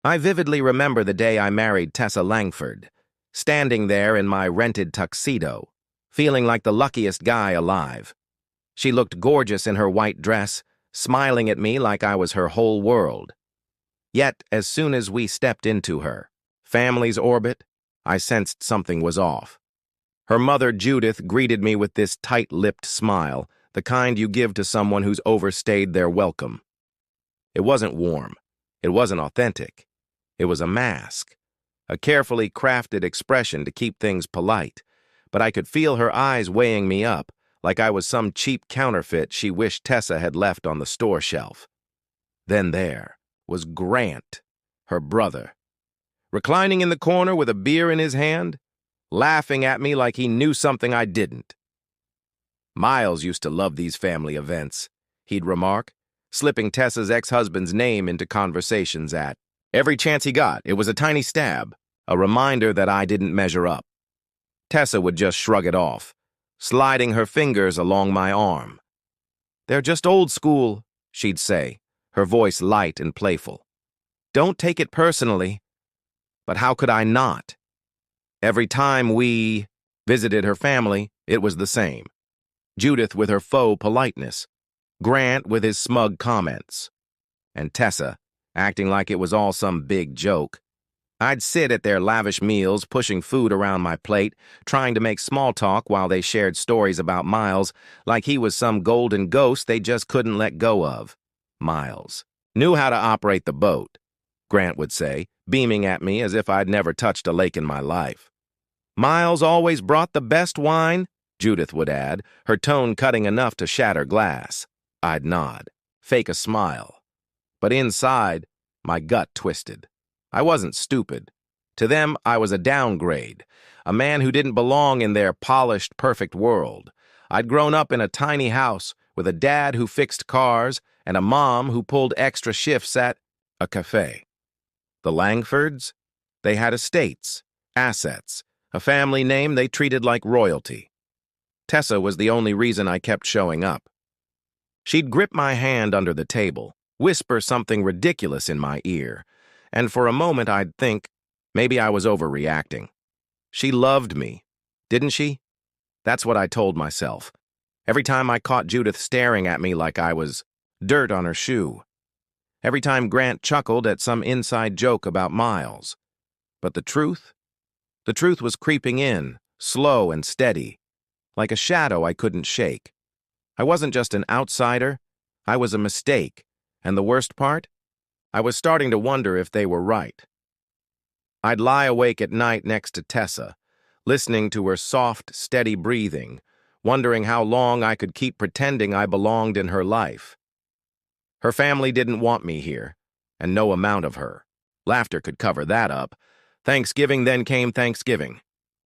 I vividly remember the day I married Tessa Langford, standing there in my rented tuxedo, feeling like the luckiest guy alive. She looked gorgeous in her white dress, smiling at me like I was her whole world. Yet, as soon as we stepped into her family's orbit, I sensed something was off. Her mother, Judith, greeted me with this tight-lipped smile, the kind you give to someone who's overstayed their welcome. It wasn't warm. It wasn't authentic. It was a mask, a carefully crafted expression to keep things polite, but I could feel her eyes weighing me up, like I was some cheap counterfeit she wished Tessa had left on the store shelf. Then there was Grant, her brother, reclining in the corner with a beer in his hand, laughing at me like he knew something I didn't. Miles used to love these family events, he'd remark, slipping Tessa's ex-husband's name into conversations at every chance he got. It was a tiny stab, a reminder that I didn't measure up. Tessa would just shrug it off, sliding her fingers along my arm. "They're just old school," she'd say, her voice light and playful. "Don't take it personally." But how could I not? Every time we visited her family, it was the same. Judith with her faux politeness, Grant with his smug comments, and Tessa acting like it was all some big joke. I'd sit at their lavish meals, pushing food around my plate, trying to make small talk while they shared stories about Miles, like he was some golden ghost they just couldn't let go of. Miles knew how to operate the boat, Grant would say, beaming at me as if I'd never touched a lake in my life. Miles always brought the best wine, Judith would add, her tone cutting enough to shatter glass. I'd nod, fake a smile. But inside, my gut twisted. I wasn't stupid. To them, I was a downgrade, a man who didn't belong in their polished, perfect world. I'd grown up in a tiny house with a dad who fixed cars and a mom who pulled extra shifts at a cafe. The Langfords? They had estates, assets, a family name they treated like royalty. Tessa was the only reason I kept showing up. She'd grip my hand under the table, whisper something ridiculous in my ear, and for a moment I'd think maybe I was overreacting. She loved me, didn't she? That's what I told myself, every time I caught Judith staring at me like I was dirt on her shoe. Every time Grant chuckled at some inside joke about Miles. But the truth? The truth was creeping in, slow and steady, like a shadow I couldn't shake. I wasn't just an outsider, I was a mistake, and the worst part? I was starting to wonder if they were right. I'd lie awake at night next to Tessa, listening to her soft, steady breathing, wondering how long I could keep pretending I belonged in her life. Her family didn't want me here, and no amount of her. Laughter could cover that up. Thanksgiving then came Thanksgiving.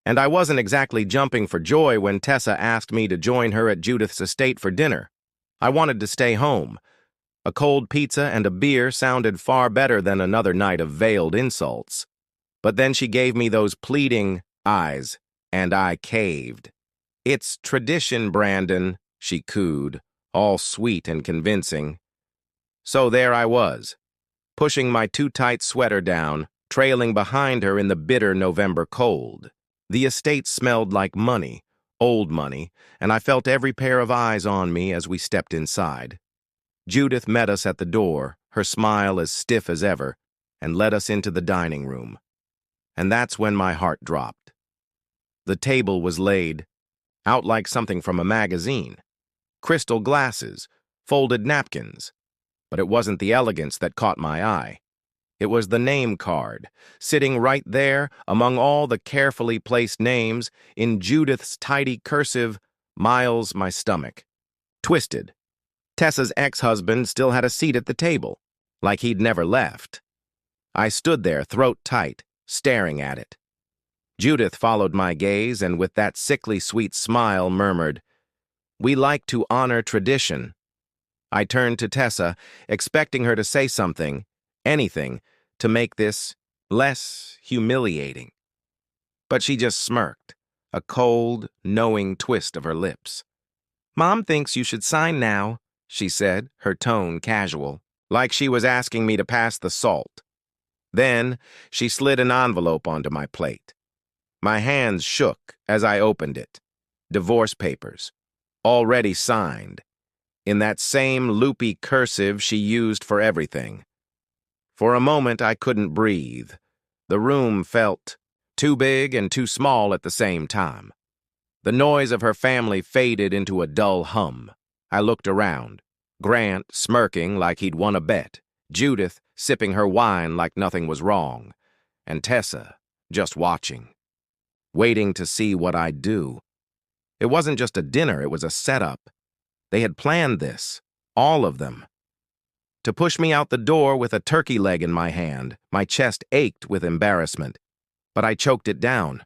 And I wasn't exactly jumping for joy when Tessa asked me to join her at Judith's estate for dinner. I wanted to stay home. A cold pizza and a beer sounded far better than another night of veiled insults. But then she gave me those pleading eyes, and I caved. "It's tradition, Brandon," she cooed, all sweet and convincing. So there I was, pushing my too-tight sweater down, trailing behind her in the bitter November cold. The estate smelled like money, old money, and I felt every pair of eyes on me as we stepped inside. Judith met us at the door, her smile as stiff as ever, and led us into the dining room. And that's when my heart dropped. The table was laid out like something from a magazine. Crystal glasses, folded napkins. But it wasn't the elegance that caught my eye. It was the name card, sitting right there among all the carefully placed names in Judith's tidy cursive, Miles my stomach. Twisted. Tessa's ex-husband still had a seat at the table, like he'd never left. I stood there, throat tight, staring at it. Judith followed my gaze and with that sickly sweet smile murmured, "We like to honor tradition." I turned to Tessa, expecting her to say something, anything, to make this less humiliating. But she just smirked, a cold, knowing twist of her lips. "Mom thinks you should sign now," she said, her tone casual, like she was asking me to pass the salt. Then she slid an envelope onto my plate. My hands shook as I opened it. Divorce papers, already signed, in that same loopy cursive she used for everything. For a moment, I couldn't breathe. The room felt too big and too small at the same time. The noise of her family faded into a dull hum. I looked around. Grant smirking like he'd won a bet. Judith sipping her wine like nothing was wrong. And Tessa just watching, waiting to see what I'd do. It wasn't just a dinner, it was a setup. They had planned this, all of them. To push me out the door with a turkey leg in my hand, my chest ached with embarrassment. But I choked it down.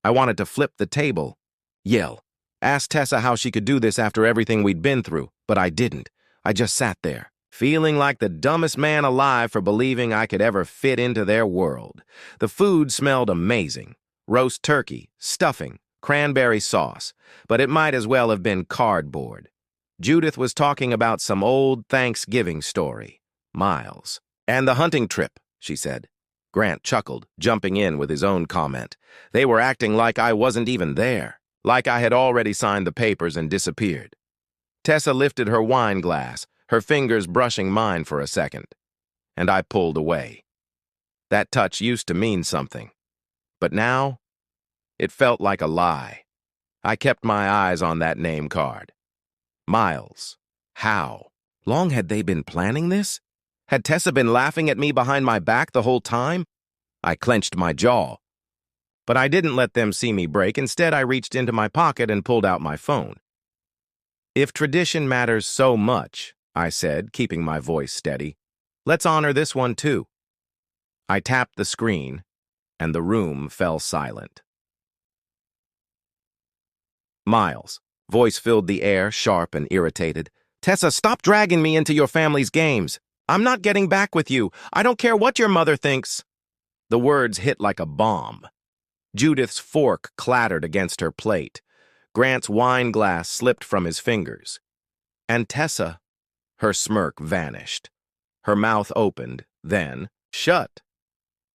I wanted to flip the table, yell, ask Tessa how she could do this after everything we'd been through, but I didn't. I just sat there, feeling like the dumbest man alive for believing I could ever fit into their world. The food smelled amazing. Roast turkey, stuffing, cranberry sauce, but it might as well have been cardboard. Judith was talking about some old Thanksgiving story, Miles, and the hunting trip, she said. Grant chuckled, jumping in with his own comment. They were acting like I wasn't even there, like I had already signed the papers and disappeared. Tessa lifted her wine glass, her fingers brushing mine for a second, and I pulled away. That touch used to mean something, but now it felt like a lie. I kept my eyes on that name card. Miles. How? Long had they been planning this? Had Tessa been laughing at me behind my back the whole time? I clenched my jaw. But I didn't let them see me break. Instead, I reached into my pocket and pulled out my phone. If tradition matters so much, I said, keeping my voice steady, let's honor this one too. I tapped the screen, and the room fell silent. Miles. Voice filled the air, sharp and irritated. Tessa, stop dragging me into your family's games. I'm not getting back with you. I don't care what your mother thinks. The words hit like a bomb. Judith's fork clattered against her plate. Grant's wine glass slipped from his fingers. And Tessa, her smirk vanished. Her mouth opened, then shut.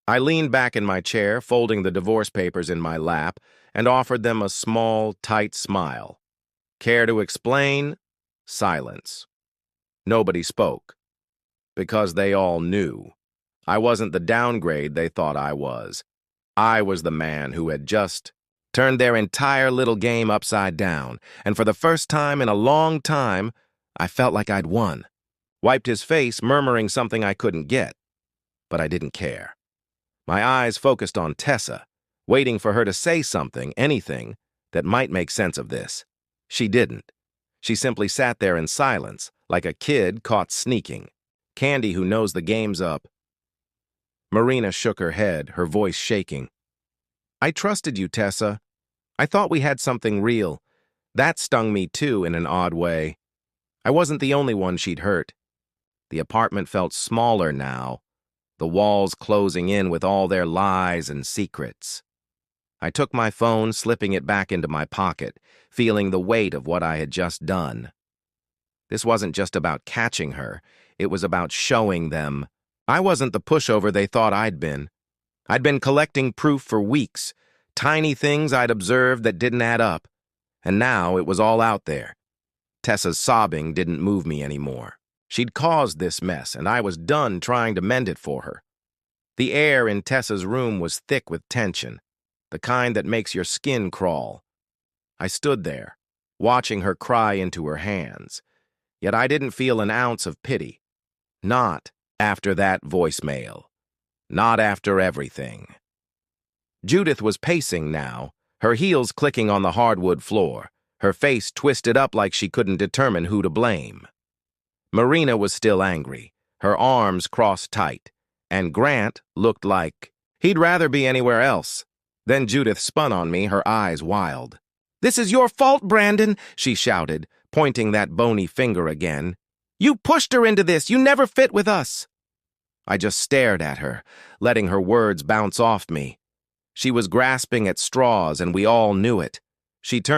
I leaned back in my chair, folding the divorce papers in my lap, and offered them a small, tight smile. Care to explain? Silence. Nobody spoke. Because they all knew. I wasn't the downgrade they thought I was. I was the man who had just turned their entire little game upside down, and for the first time in a long time, I felt like I'd won. Wiped his face, murmuring something I couldn't get. But I didn't care. My eyes focused on Tessa, waiting for her to say something, anything, that might make sense of this. She didn't. She simply sat there in silence, like a kid caught sneaking. Candy who knows the game's up. Marina shook her head, her voice shaking. I trusted you, Tessa. I thought we had something real. That stung me too, in an odd way. I wasn't the only one she'd hurt. The apartment felt smaller now, the walls closing in with all their lies and secrets. I took my phone, slipping it back into my pocket, feeling the weight of what I had just done. This wasn't just about catching her, it was about showing them. I wasn't the pushover they thought I'd been. I'd been collecting proof for weeks, tiny things I'd observed that didn't add up, and now it was all out there. Tessa's sobbing didn't move me anymore. She'd caused this mess, and I was done trying to mend it for her. The air in Tessa's room was thick with tension, the kind that makes your skin crawl. I stood there, watching her cry into her hands, yet I didn't feel an ounce of pity. Not after that voicemail. Not after everything. Judith was pacing now, her heels clicking on the hardwood floor, her face twisted up like she couldn't determine who to blame. Marina was still angry, her arms crossed tight, and Grant looked like he'd rather be anywhere else. Then Judith spun on me, her eyes wild. This is your fault, Brandon, she shouted, pointing that bony finger again. You pushed her into this. You never fit with us. I just stared at her, letting her words bounce off me. She was grasping at straws, and we all knew it. She turned